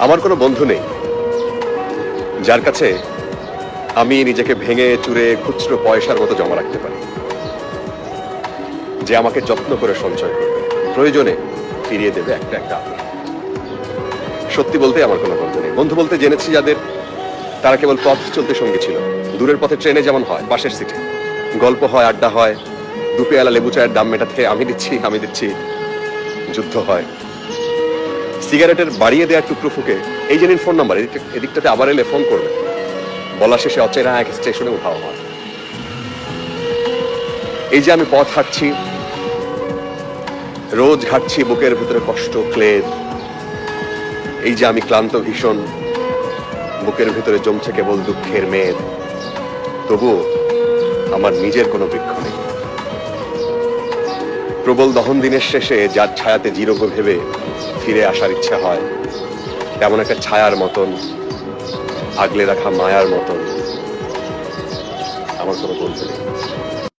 আমার কোনো বন্ধু নেই যার কাছে আমি নিজেকে ভেঙে চুরে খুচরো পয়সার মতো জমা রাখতে পারি, যে আমাকে যত্ন করে সঞ্চয় করবে, প্রয়োজনে ফিরিয়ে দেবে একটা একটা আদর। সত্যি বলতে আমার কোনো বন্ধু নেই। বন্ধু বলতে জেনেছি যাদের, তারা কেবল পথ চলতে সঙ্গী ছিল। দূরের পথে ট্রেনে যেমন হয়, পাশের সিটে গল্প হয়, আড্ডা হয়, দুপেয়ালা লেবু চায়ের দাম মেটাতে আমি দিচ্ছি, যুদ্ধ হয়। সিগারেটের বাড়িয়ে দেওয়ার টুকরো ফুকে এই যে নিন ফোন নাম্বার, এদিকটাতে আবার এলে ফোন করবে, বলা শেষে অচেনা এক স্টেশনে উঠাও হয়। এই যে আমি পথ হাঁটছি, রোজ ঘাটছি বুকের ভিতরে কষ্ট, ক্লেদ। এই যে আমি ক্লান্ত ভীষণ, বুকের ভিতরে জমছে কেবল দুঃখের মেদ, তবুও আমার নিজের কোনো বৃক্ষ নেই। প্রবল দহন দিনের শেষে যার ছায়াতে জিরোগো ভেবে ফিরে আসার ইচ্ছা হয়, তেমন একটা ছায়ার মতন, আগলে রাখা মায়ার মতন আমার কোনো বন্ধু নেই।